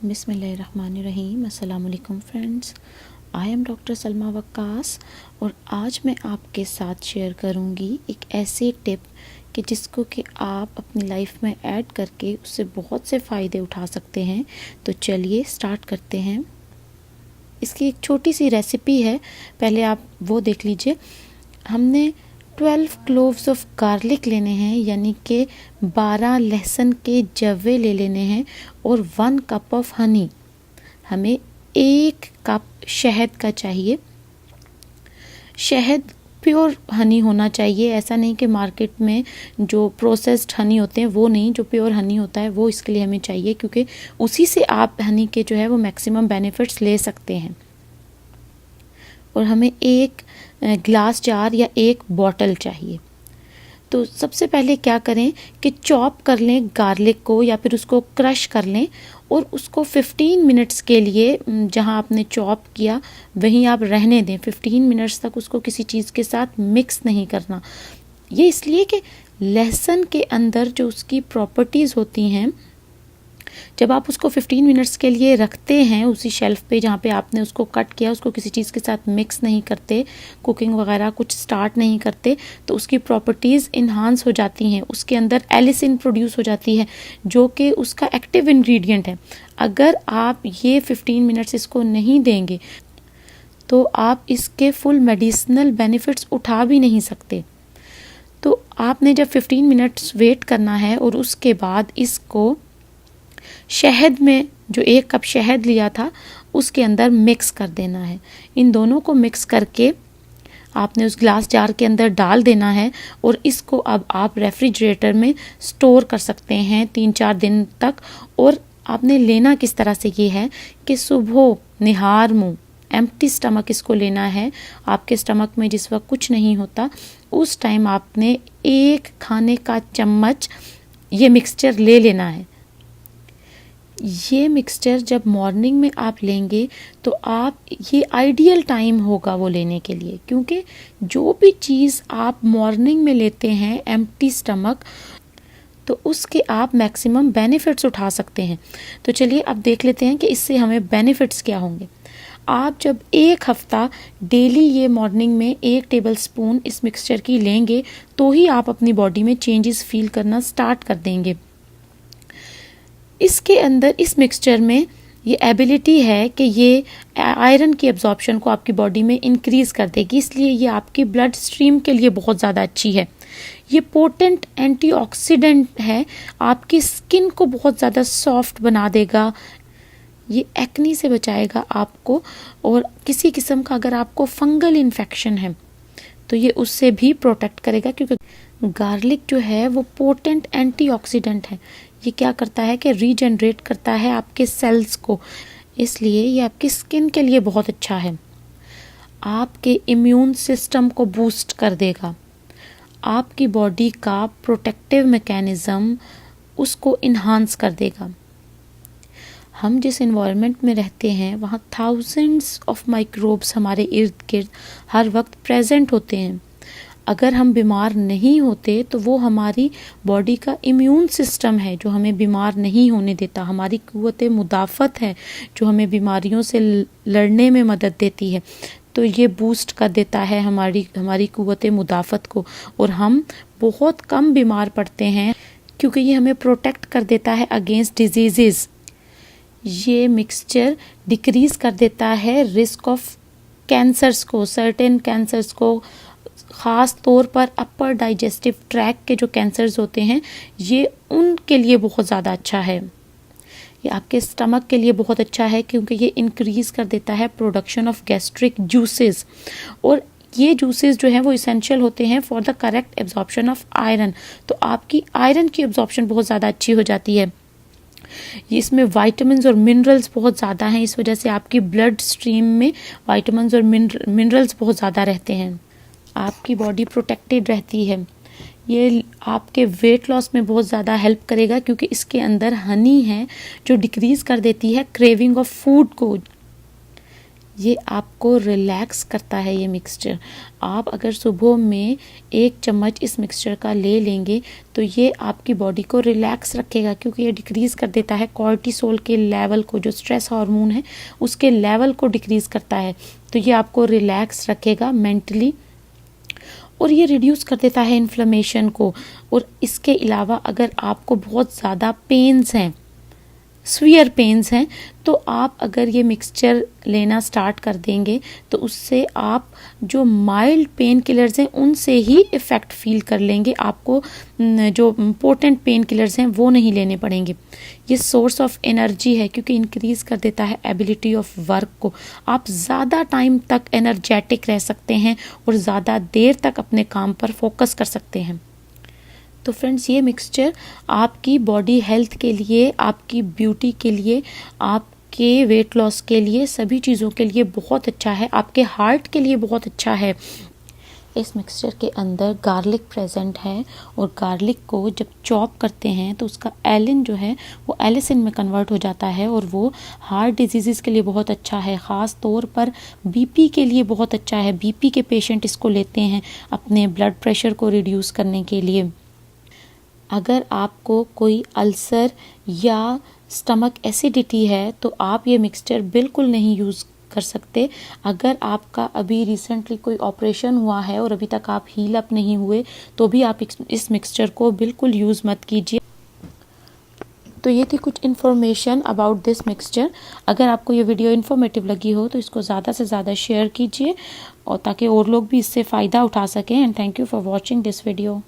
बिस्मिल्लाहिर्रहमानिर्रहीम। अस्सलाम वालेकुम friends, I am doctor Salma Waqqas और आज मैं आपके साथ शेयर करूंगी एक ऐसी टिप कि जिसको कि आप अपनी लाइफ में ऐड करके उससे बहुत से फ़ायदे उठा सकते हैं। तो चलिए स्टार्ट करते हैं। इसकी एक छोटी सी रेसिपी है, पहले आप वो देख लीजिए। हमने 12 क्लोव्स ऑफ गार्लिक लेने हैं, यानी कि 12 लहसुन के जवे ले लेने हैं और 1 कप ऑफ हनी। हमें 1 कप शहद का चाहिए। शहद प्योर हनी होना चाहिए, ऐसा नहीं कि मार्केट में जो प्रोसेस्ड हनी होते हैं वो नहीं, जो प्योर हनी होता है वो इसके लिए हमें चाहिए, क्योंकि उसी से आप हनी के जो है वो मैक्सिमम बेनिफिट्स ले सकते हैं। और हमें 1 ग्लास जार या 1 बॉटल चाहिए। तो सबसे पहले क्या करें कि चॉप कर लें गार्लिक को या फिर उसको क्रश कर लें और उसको 15 मिनट्स के लिए जहां आपने चॉप किया वहीं आप रहने दें। 15 मिनट्स तक उसको किसी चीज़ के साथ मिक्स नहीं करना। ये इसलिए कि लहसुन के अंदर जो उसकी प्रॉपर्टीज़ होती हैं, जब आप उसको 15 मिनट्स के लिए रखते हैं उसी शेल्फ पे जहाँ पे आपने उसको कट किया, उसको किसी चीज़ के साथ मिक्स नहीं करते, कुकिंग वगैरह कुछ स्टार्ट नहीं करते, तो उसकी प्रॉपर्टीज़ इन्हांस हो जाती हैं। उसके अंदर एलिसिन प्रोड्यूस हो जाती है जो कि उसका एक्टिव इंग्रेडिएंट है। अगर आप ये 15 मिनट्स इसको नहीं देंगे तो आप इसके फुल मेडिसिनल बेनिफिट्स उठा भी नहीं सकते। तो आपने जब 15 मिनट्स वेट करना है और उसके बाद इसको शहद में, जो 1 कप शहद लिया था उसके अंदर मिक्स कर देना है। इन दोनों को मिक्स करके आपने उस ग्लास जार के अंदर डाल देना है और इसको अब आप रेफ्रिजरेटर में स्टोर कर सकते हैं 3-4 दिन तक। और आपने लेना किस तरह से ये है कि सुबह निहार मुंह, एम्प्टी स्टमक इसको लेना है। आपके स्टमक में जिस वक्त कुछ नहीं होता उस टाइम आपने 1 खाने का चम्मच ये मिक्सचर ले लेना है। ये मिक्सचर जब मॉर्निंग में आप लेंगे तो आप, ये आइडियल टाइम होगा वो लेने के लिए, क्योंकि जो भी चीज़ आप मॉर्निंग में लेते हैं एम्प्टी स्टमक, तो उसके आप मैक्सिमम बेनिफिट्स उठा सकते हैं। तो चलिए अब देख लेते हैं कि इससे हमें बेनिफिट्स क्या होंगे। आप जब 1 हफ्ता डेली ये मॉर्निंग में 1 टेबल स्पून इस मिक्सचर की लेंगे तो ही आप अपनी बॉडी में चेंजेस फील करना स्टार्ट कर देंगे। इसके अंदर, इस मिक्सचर में ये एबिलिटी है कि ये आयरन की एब्जॉर्प्शन को आपकी बॉडी में इंक्रीज़ कर देगी, इसलिए ये आपकी ब्लड स्ट्रीम के लिए बहुत ज़्यादा अच्छी है। ये पोटेंट एंटीऑक्सीडेंट है, आपकी स्किन को बहुत ज़्यादा सॉफ्ट बना देगा। ये एक्नी से बचाएगा आपको, और किसी किस्म का अगर आपको फंगल इन्फेक्शन है तो ये उससे भी प्रोटेक्ट करेगा, क्योंकि गार्लिक जो है वो पोटेंट एंटीऑक्सीडेंट है। ये क्या करता है कि रीजनरेट करता है आपके सेल्स को, इसलिए ये आपकी स्किन के लिए बहुत अच्छा है। आपके इम्यून सिस्टम को बूस्ट कर देगा, आपकी बॉडी का प्रोटेक्टिव मैकेनिज्म उसको इन्हांस कर देगा। हम जिस एनवायरनमेंट में रहते हैं वहाँ थाउजेंड्स ऑफ माइक्रोब्स हमारे इर्द गिर्द हर वक्त प्रेजेंट होते हैं। अगर हम बीमार नहीं होते तो वो हमारी बॉडी का इम्यून सिस्टम है जो हमें बीमार नहीं होने देता, हमारी कुव्वत मुदाफ़त है जो हमें बीमारियों से लड़ने में मदद देती है। तो ये बूस्ट कर देता है हमारी कुव्वत मुदाफ़त को, और हम बहुत कम बीमार पड़ते हैं क्योंकि ये हमें प्रोटेक्ट कर देता है अगेंस्ट डिजीज़। ये मिक्सचर डिक्रीज़ कर देता है रिस्क ऑफ कैंसर्स को, सर्टेन कैंसर्स को, ख़ास तौर पर अपर डाइजेस्टिव ट्रैक्ट के जो कैंसर्स होते हैं ये उनके लिए बहुत ज़्यादा अच्छा है। ये आपके स्टमक के लिए बहुत अच्छा है क्योंकि ये इंक्रीज़ कर देता है प्रोडक्शन ऑफ गैस्ट्रिक जूसेस, और ये जूसेस जो हैं वो इसेंशियल होते हैं for the correct absorption of iron. तो आपकी आयरन की एब्जॉर्प्शन बहुत ज़्यादा अच्छी हो जाती है। इसमें वाइटामिन्स और मिनरल्स बहुत ज़्यादा हैं, इस वजह से आपकी ब्लड स्ट्रीम में वाइटामिन्स और मिनरल्स बहुत ज़्यादा रहते हैं, आपकी बॉडी प्रोटेक्टेड रहती है। ये आपके वेट लॉस में बहुत ज़्यादा हेल्प करेगा क्योंकि इसके अंदर हनी है जो डिक्रीज़ कर देती है क्रेविंग ऑफ फूड को। ये आपको रिलैक्स करता है ये मिक्सचर। आप अगर सुबह में 1 चम्मच इस मिक्सचर का ले लेंगे तो ये आपकी बॉडी को रिलैक्स रखेगा, क्योंकि ये डिक्रीज़ कर देता है कॉर्टिसोल के लेवल को, जो स्ट्रेस हार्मोन है उसके लेवल को डिक्रीज़ करता है। तो ये आपको रिलैक्स रखेगा मेंटली, और ये रिड्यूस कर देता है इन्फ्लेमेशन को। और इसके अलावा अगर आपको बहुत ज़्यादा पेन्स हैं, स्वीयर पेन्स हैं, तो आप अगर ये मिक्सचर लेना स्टार्ट कर देंगे तो उससे आप जो माइल्ड पेन किलर्स हैं उनसे ही इफ़ेक्ट फील कर लेंगे। आपको जो पोटेंट पेन किलर्स हैं वो नहीं लेने पड़ेंगे। ये सोर्स ऑफ एनर्जी है, क्योंकि इंक्रीज़ कर देता है एबिलिटी ऑफ वर्क को। आप ज़्यादा टाइम तक एनर्जेटिक रह सकते हैं और ज़्यादा देर तक अपने काम पर फोकस कर सकते हैं। तो फ्रेंड्स, ये मिक्सचर आपकी बॉडी हेल्थ के लिए, आपकी ब्यूटी के लिए, आपके वेट लॉस के लिए, सभी चीज़ों के लिए बहुत अच्छा है। आपके हार्ट के लिए बहुत अच्छा है। इस मिक्सचर के अंदर गार्लिक प्रेजेंट है, और गार्लिक को जब चॉप करते हैं तो उसका एलिन जो है वो एलिसिन में कन्वर्ट हो जाता है, और वो हार्ट डिजीज़ के लिए बहुत अच्छा है। ख़ास तौर पर बीपी के लिए बहुत अच्छा है। बीपी के पेशेंट इसको लेते हैं अपने ब्लड प्रेशर को रिड्यूस करने के लिए। अगर आपको कोई अल्सर या स्टमक एसिडिटी है तो आप ये मिक्सचर बिल्कुल नहीं यूज़ कर सकते। अगर आपका अभी रिसेंटली कोई ऑपरेशन हुआ है और अभी तक आप हील अप नहीं हुए तो भी आप इस मिक्सचर को बिल्कुल यूज़ मत कीजिए। तो ये थी कुछ इन्फॉर्मेशन अबाउट दिस मिक्सचर। अगर आपको ये वीडियो इन्फॉर्मेटिव लगी हो तो इसको ज़्यादा से ज़्यादा शेयर कीजिए, और ताकि और लोग भी इससे फ़ायदा उठा सकें। And thank you for watching this video.